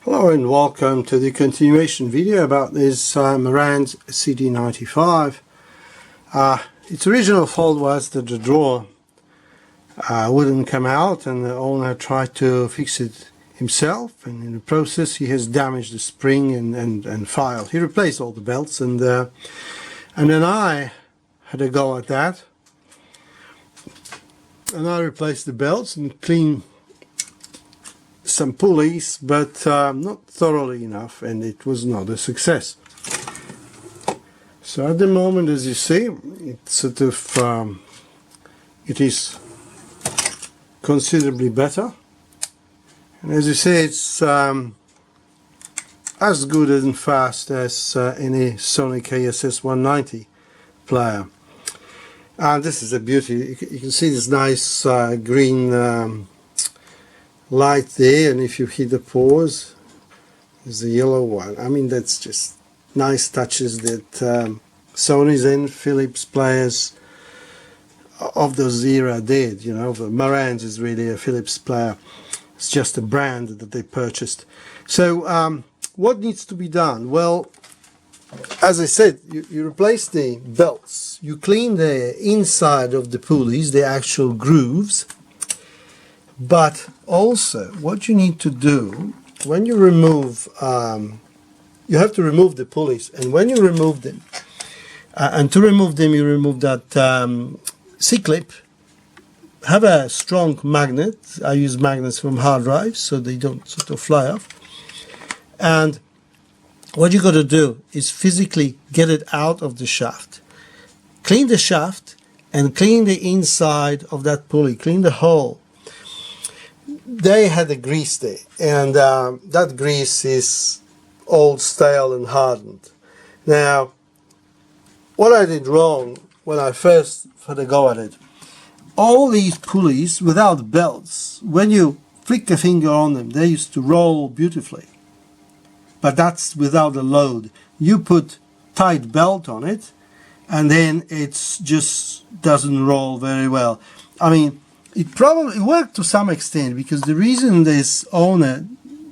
Hello and welcome to the continuation video about this Marantz CD-95. Its original fault was that the drawer wouldn't come out, and the owner tried to fix it himself, and in the process he has damaged the spring and file. He replaced all the belts, and then I had a go at that, and I replaced the belts and cleaned some pulleys, but not thoroughly enough, and it was not a success. So at the moment, as you see, it's sort of it is considerably better, and as you see, it's as good and fast as any Sony KSS 190 player. And this is a beauty. You can see this nice green light there, and if you hit the pause, there's the yellow one. I mean, that's just nice touches that Sony's and Philips players of those era did. You know, the Marantz is really a Philips player. It's just a brand that they purchased. So what needs to be done? Well, as I said, you replace the belts, you clean the inside of the pulleys, the actual grooves. But also, what you need to do when you remove, you have to remove the pulleys, and when you remove them, and to remove them, you remove that C-clip. Have a strong magnet. I use magnets from hard drives so they don't sort of fly off. And what you got to do is physically get it out of the shaft. Clean the shaft and clean the inside of that pulley. Clean the hole. They had a grease there, and that grease is old, stale and hardened. Now, what I did wrong when I first had a go at it, all these pulleys without belts, when you flick a finger on them, they used to roll beautifully. But that's without a load. You put tight belt on it, and then it just doesn't roll very well. I mean, it probably worked to some extent, because the reason this owner,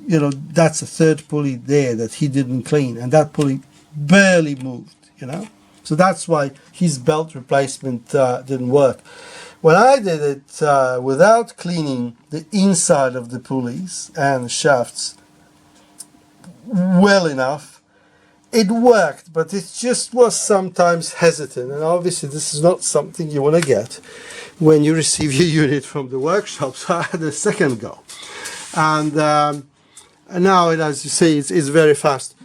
you know, that's a third pulley there that he didn't clean, and that pulley barely moved, you know. So that's why his belt replacement didn't work. When I did it without cleaning the inside of the pulleys and shafts well enough, it worked, but it just was sometimes hesitant, and obviously this is not something you want to get when you receive your unit from the workshop. So I had a second go, and now, as you see, it's very fast.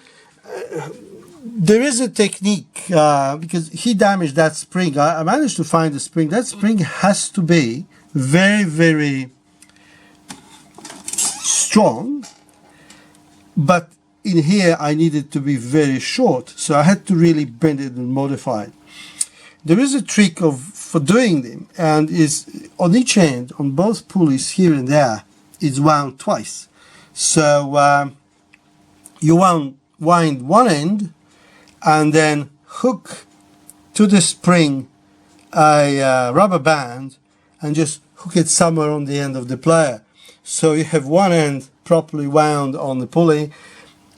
There is a technique, because he damaged that spring. I managed to find the spring. That spring has to be very, very strong, but in here I needed to be very short, so I had to really bend it and modify it. There is a trick for doing them, and is on each end, on both pulleys here and there, it's wound twice. So you wind one end and then hook to the spring a rubber band and just hook it somewhere on the end of the player. So you have one end properly wound on the pulley,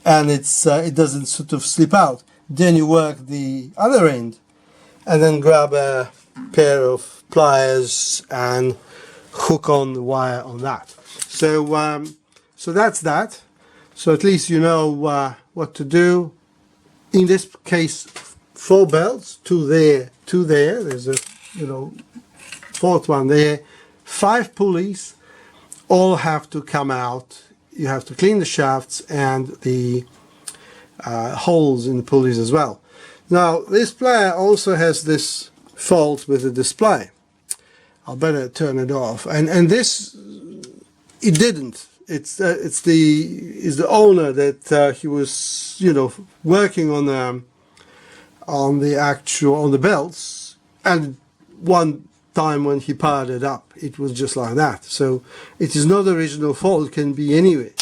and it doesn't sort of slip out. Then you work the other end and then grab a pair of pliers and hook on the wire on that. So so that's that. So at least you know what to do. In this case, 4 belts, 2 there, 2 there. There's a, you know, 4th one there. 5 pulleys, all have to come out. You have to clean the shafts and the holes in the pulleys as well. Now, this player also has this fault with the display. I'll better turn it off. And this, it didn't. It's the owner that he was, you know, working on the belts, and one time when he powered it up, it was just like that. So it is not the original fault. It can be anywhere.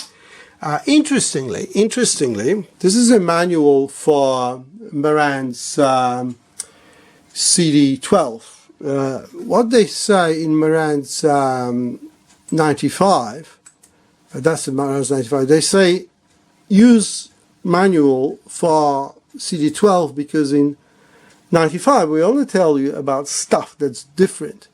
Interestingly, this is a manual for Marantz CD-12. What they say in Marantz 95, that's the Marantz 95, they say use manual for CD12 because in 95 we only tell you about stuff that's different.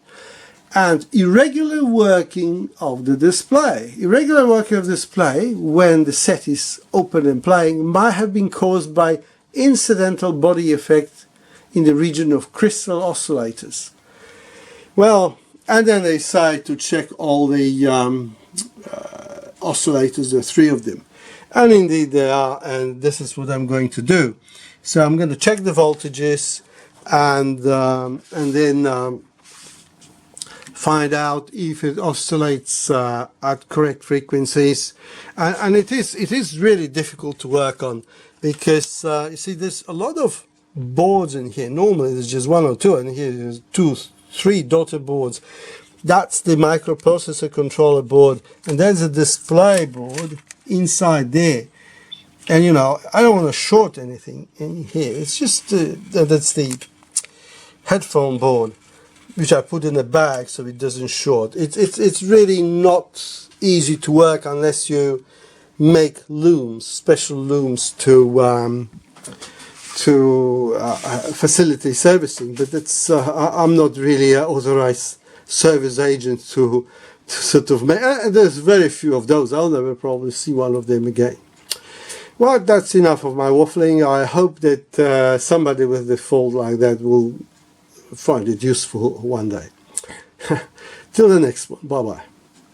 And irregular working of the display. Irregular working of the display when the set is open and playing might have been caused by incidental body effect in the region of crystal oscillators. Well, and then they decide to check all the oscillators, there are 3 of them. And indeed they are, and this is what I'm going to do. So I'm going to check the voltages and then find out if it oscillates at correct frequencies, and it is really difficult to work on because you see there's a lot of boards in here. Normally there's just 1 or 2, and here there's 2, 3 dotted boards. That's the microprocessor controller board, and there's a display board inside there. And you know, I don't want to short anything in here. It's just that's the headphone board, which I put in a bag so it doesn't short. It's really not easy to work unless you make looms, special looms to facilitate servicing. But that's I'm not really an authorized service agent to sort of make. There's very few of those. I'll never probably see one of them again. Well, that's enough of my waffling. I hope that somebody with a fault like that will find it useful one day. Till the next one. Bye bye.